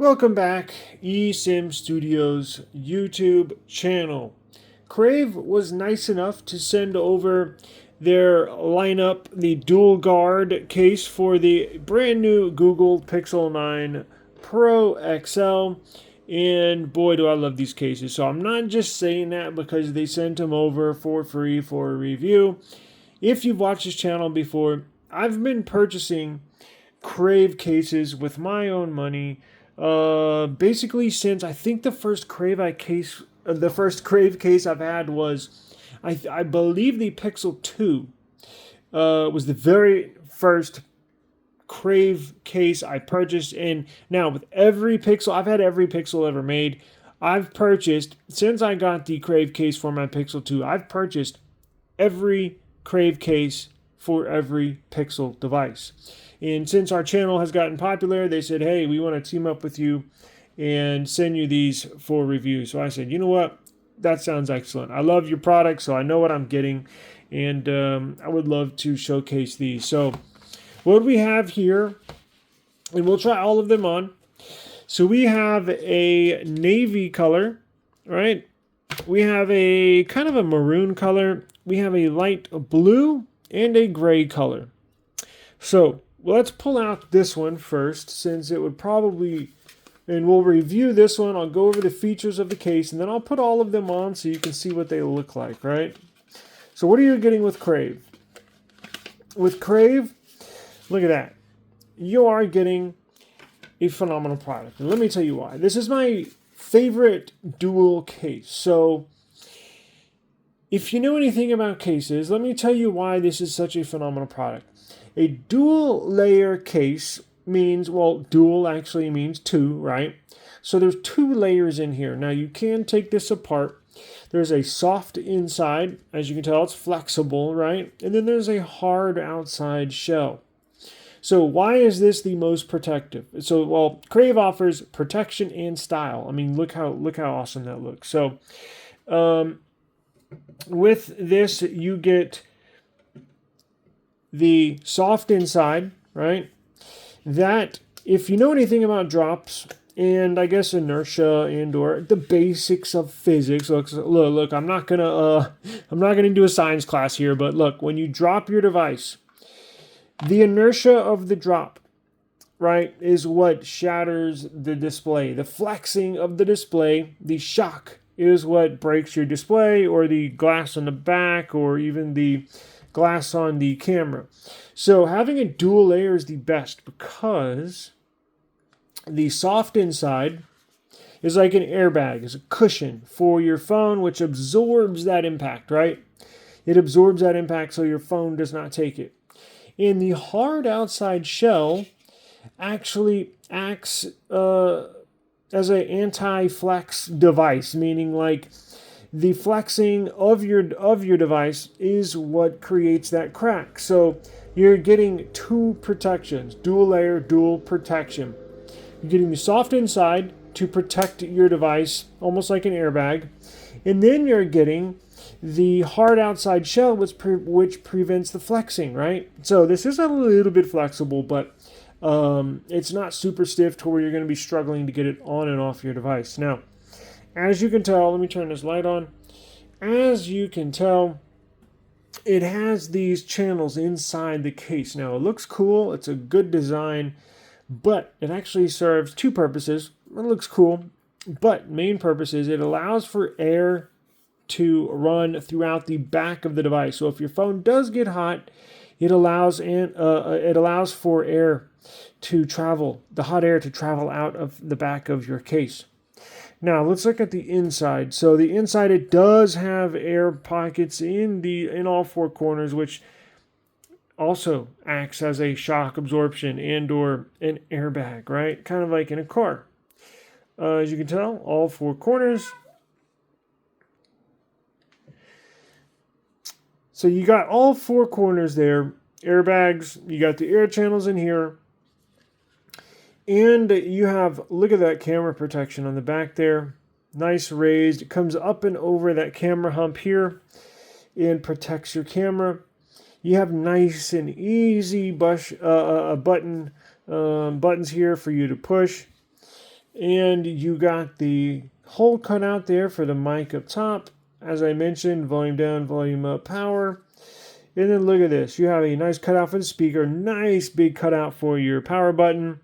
Welcome back, eSIM Studios YouTube channel. Crave was nice enough to send over their lineup, the dual guard case for the brand new Google Pixel 9 Pro XL. And boy, do I love these cases. So I'm not just saying that because they sent them over for free for a review. If you've watched this channel before, I've been purchasing Crave cases with my own money. Basically since I think the first Crave case I've had was, I believe the Pixel 2 was the very first Crave case I purchased. And now with every Pixel, I've had every Pixel ever made. I've purchased, since I got the Crave case for my Pixel 2, I've purchased every Crave case for every Pixel device. And since our channel has gotten popular, they said, hey, we want to team up with you and send you these for review. So I said, you know what? That sounds excellent. I love your product, so I know what I'm getting. And I would love to showcase these. So what we have here, and we'll try all of them on. So we have a navy color, right? We have a kind of a maroon color. We have a light blue and a gray color. So let's pull out this one first, since it would probably, and we'll review this one. I'll go over the features of the case, and then I'll put all of them on so you can see what they look like, right? So what are you getting with Crave? With Crave, look at that. You are getting a phenomenal product. And let me tell you why. This is my favorite dual case. So if you know anything about cases, let me tell you why this is such a phenomenal product. A dual layer case means, well, dual actually means two, right? So there's two layers in here. Now you can take this apart. There's a soft inside, as you can tell, it's flexible, right? And then there's a hard outside shell. So why is this the most protective? So, well, Crave offers protection and style. I mean, look how awesome that looks. So with this, you get the soft inside, right? That, if you know anything about drops and I guess inertia and or the basics of physics, look, I'm not gonna do a science class here, but look, when you drop your device, the inertia of the drop, right, is what shatters the display. The flexing of the display, the shock, is what breaks your display or the glass on the back or even the glass on the camera. So having a dual layer is the best because the soft inside is like an airbag, is a cushion for your phone, which absorbs that impact, right? It absorbs that impact so your phone does not take it. And the hard outside shell actually acts as an anti-flex device, meaning like the flexing of your device is what creates that crack. So you're getting two protections, dual layer, dual protection. You're getting the soft inside to protect your device, almost like an airbag. And then you're getting the hard outside shell, which prevents the flexing, right? So this is a little bit flexible, but it's not super stiff to where you're going to be struggling to get it on and off your device. Now, as you can tell, let me turn this light on. As you can tell, it has these channels inside the case. Now, it looks cool. It's a good design, but it actually serves two purposes. It looks cool, but main purpose is it allows for air to run throughout the back of the device. So if your phone does get hot, it allows for air to travel, the hot air to travel out of the back of your case. Now let's look at the inside. So the inside, it does have air pockets in all four corners, which also acts as a shock absorption and or an airbag, right? Kind of like in a car. As you can tell, all four corners. So you got all four corners there, airbags. You got the air channels in here. And you have, look at that camera protection on the back there. Nice raised. It comes up and over that camera hump here and protects your camera. You have nice and easy buttons here for you to push. And you got the hole cut out there for the mic up top. As I mentioned, volume down, volume up, power. And then look at this. You have a nice cutout for the speaker, nice big cutout for your power button.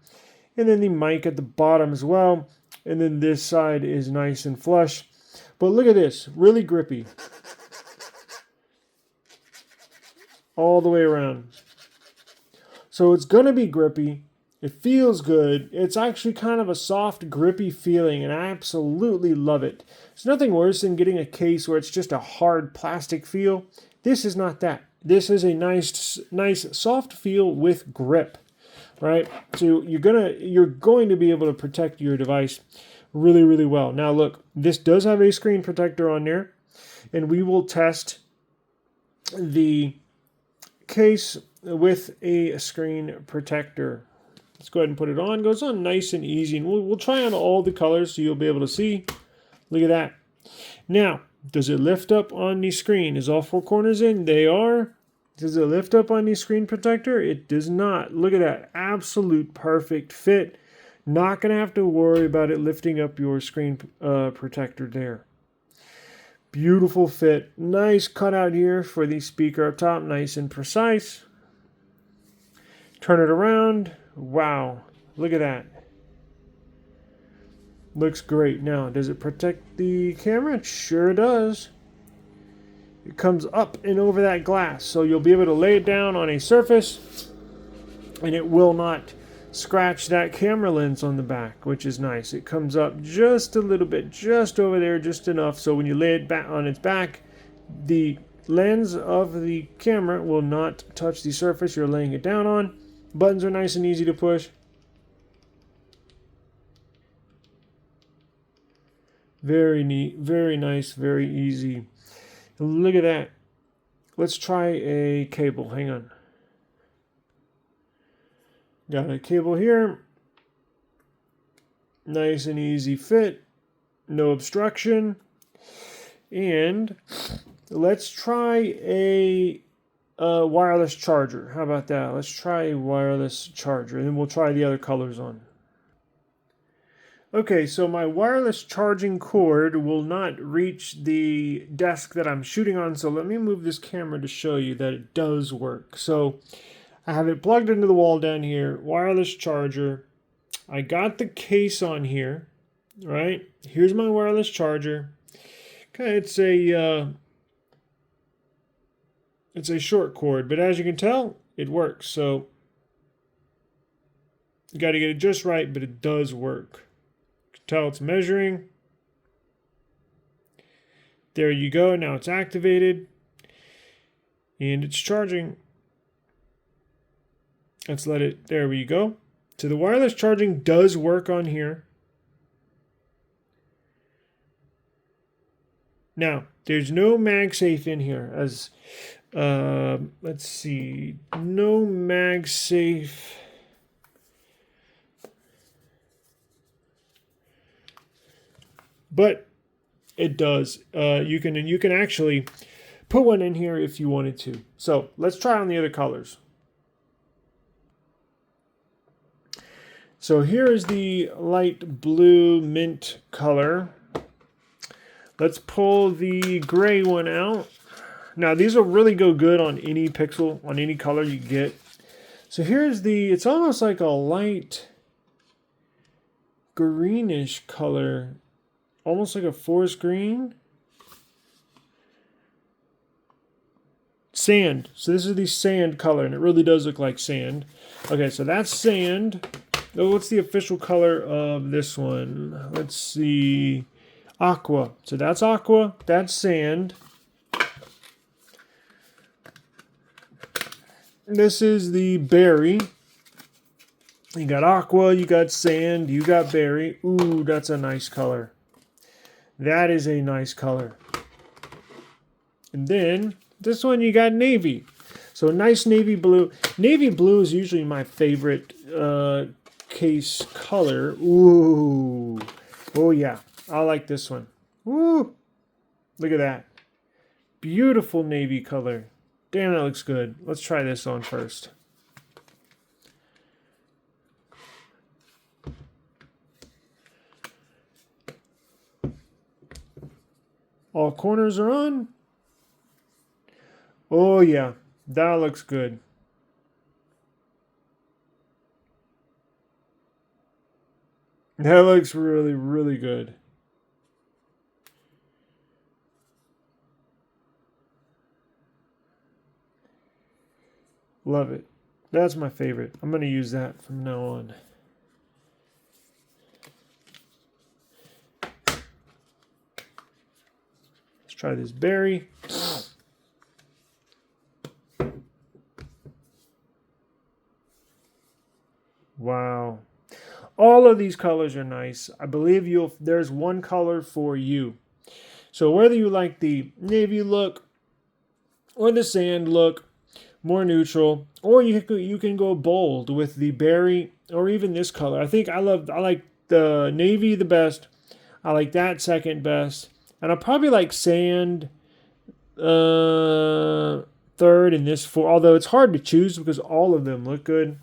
And then the mic at the bottom as well. And then this side is nice and flush. But look at this, really grippy. All the way around. So it's going to be grippy. It feels good. It's actually kind of a soft, grippy feeling, and I absolutely love it. There's nothing worse than getting a case where it's just a hard plastic feel. This is not that. This is a nice soft feel with grip, right? So you're going to be able to protect your device really, really well. Now look, this does have a screen protector on there, and we will test the case with a screen protector. Let's go ahead and put it on. It goes on nice and easy, and we'll try on all the colors so you'll be able to see. Look at that. Now, does it lift up on the screen? Is all four corners in? They are. Does it lift up on the screen protector? It does not. Look at that. Absolute perfect fit. Not going to have to worry about it lifting up your screen protector there. Beautiful fit. Nice cutout here for the speaker up top. Nice and precise. Turn it around. Wow. Look at that. Looks great. Now, does it protect the camera? It sure does. It comes up and over that glass, so you'll be able to lay it down on a surface and it will not scratch that camera lens on the back, which is nice. It comes up just a little bit, just over there, just enough, so when you lay it back on its back, the lens of the camera will not touch the surface you're laying it down on. Buttons are nice and easy to push. Very neat, very nice, very easy. Look at that. Let's try a cable. Hang on. Got a cable here. Nice and easy fit. No obstruction. And let's try a wireless charger. How about that? Let's try a wireless charger, and then we'll try the other colors on. Okay, so my wireless charging cord will not reach the desk that I'm shooting on, so let me move this camera to show you that it does work. So I have it plugged into the wall down here, wireless charger. I got the case on here, right? Here's my wireless charger. Okay, it's a short cord, but as you can tell, it works. So you got to get it just right, but it does work. Tell it's measuring. There you go. Now it's activated and it's charging. Let's let it, there we go. So the wireless charging does work on here. Now there's no MagSafe in here, as let's see, no MagSafe. But it does. You can actually put one in here if you wanted to. So let's try on the other colors. So here is the light blue mint color. Let's pull the gray one out. Now these will really go good on any pixel, on any color you get. So here's the, it's almost like a light greenish color. Almost like a forest green. Sand. So this is the sand color, and it really does look like sand. Okay, so that's sand. Oh, what's the official color of this one? Let's see. Aqua. So that's aqua. That's sand. This is the berry. You got aqua, you got sand, you got berry. Ooh, that's a nice color. That is a nice color. And then this one you got navy. So nice navy blue. Navy blue is usually my favorite case color. Ooh. Oh yeah. I like this one. Ooh. Look at that. Beautiful navy color. Damn, that looks good. Let's try this on first. All corners are on. Oh yeah, that looks good. That looks really, really good. Love it. That's my favorite. I'm going to use that from now on. Let's try this berry. Wow. All of these colors are nice. I believe there's one color for you. So whether you like the navy look or the sand look, more neutral, or you can go bold with the berry or even this color. I like the navy the best. I like that second best, and I probably like sand third and this fourth. Although it's hard to choose because all of them look good.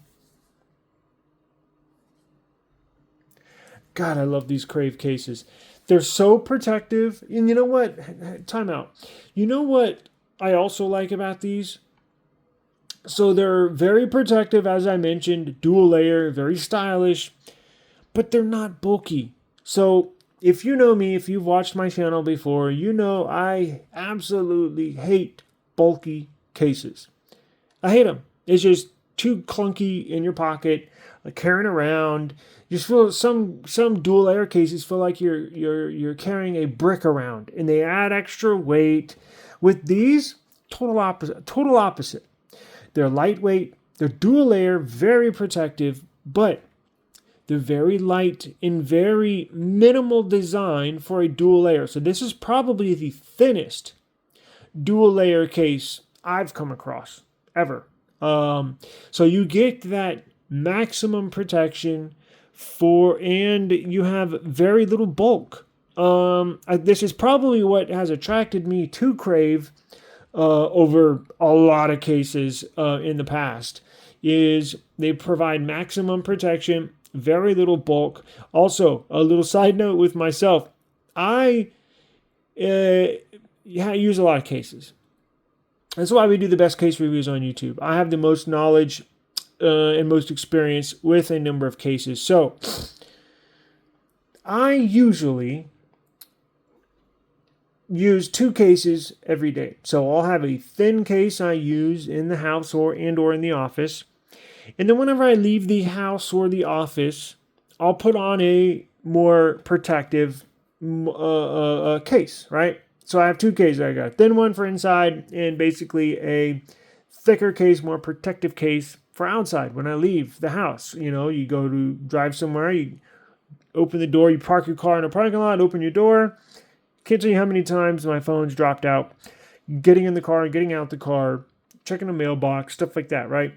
God, I love these Crave cases. They're so protective. And you know what? Time out. You know what I also like about these? So they're very protective, as I mentioned, dual layer, very stylish, but they're not bulky. So if you know me, if you've watched my channel before, you know I absolutely hate bulky cases. I hate them. It's just too clunky in your pocket, like carrying around. You just feel some dual layer cases feel like you're carrying a brick around, and they add extra weight. With these, total opposite. Total opposite. They're lightweight, they're dual layer, very protective, but they're very light and very minimal design for a dual layer. So this is probably the thinnest dual layer case I've come across ever. So you get that maximum protection and you have very little bulk. This is probably what has attracted me to Crave over a lot of cases in the past, is they provide maximum protection, very little bulk. Also, a little side note with myself, I use a lot of cases. That's why we do the best case reviews on YouTube. I have the most knowledge and most experience with a number of cases. So I usually use 2 cases every day. So I'll have a thin case I use in the house or in the office. And then whenever I leave the house or the office, I'll put on a more protective case, right? So I have 2 cases. I got a thin one for inside and basically a thicker case, more protective case for outside when I leave the house. You know, you go to drive somewhere, you open the door, you park your car in a parking lot, open your door. Can't tell you how many times my phone's dropped out. Getting in the car, getting out the car, checking a mailbox, stuff like that, right?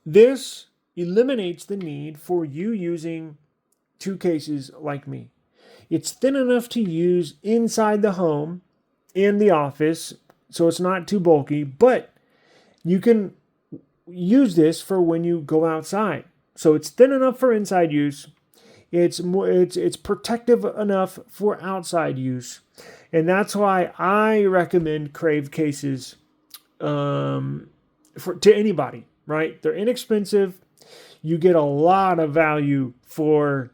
This eliminates the need for you using 2 cases like me. It's thin enough to use inside the home and the office, so it's not too bulky, but you can use this for when you go outside. So it's thin enough for inside use. It's protective enough for outside use, and that's why I recommend Crave cases to anybody. Right? They're inexpensive. You get a lot of value for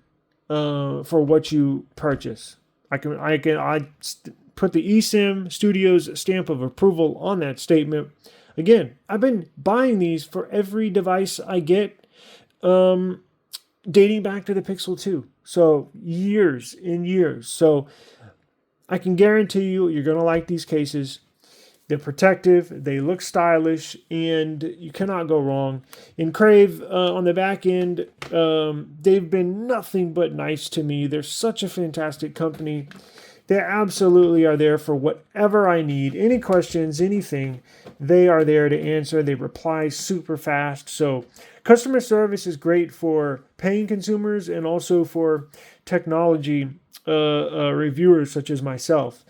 what you purchase. I put the eSIM Studios stamp of approval on that statement. Again, I've been buying these for every device I get. Dating back to the Pixel 2. So years and years. So I can guarantee you're going to like these cases. They're protective, they look stylish, and you cannot go wrong. In Crave, on the back end, they've been nothing but nice to me. They're such a fantastic company. They absolutely are there for whatever I need. Any questions, anything, they are there to answer. They reply super fast. So customer service is great for paying consumers and also for technology reviewers such as myself.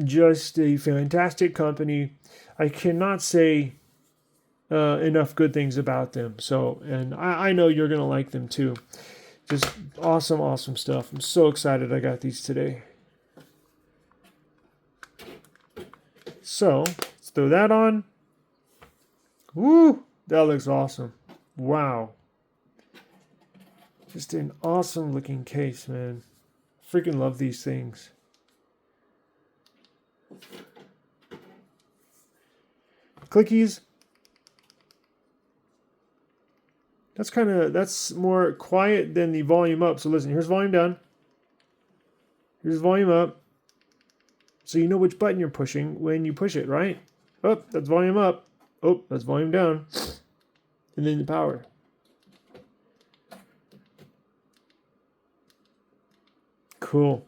Just a fantastic company. I cannot say enough good things about them. So, and I know you're going to like them too. Just awesome, awesome stuff. I'm so excited I got these today. So, let's throw that on. Woo! That looks awesome. Wow. Just an awesome looking case, man. Freaking love these things. Clickies. That's more quiet than the volume up. So listen, here's volume down. Here's volume up. So you know which button you're pushing when you push it, right? Oh, that's volume up. Oh, that's volume down. And then the power. Cool.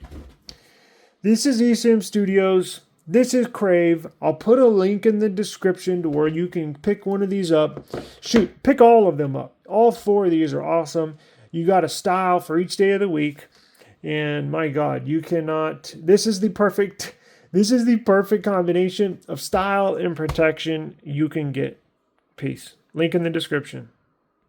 This is eSIM Studios. This is Crave. I'll put a link in the description to where you can pick one of these up. Shoot, pick all of them up. All 4 of these are awesome. You got a style for each day of the week. And my God, you cannot. This is the perfect combination of style and protection you can get. Peace. Link in the description.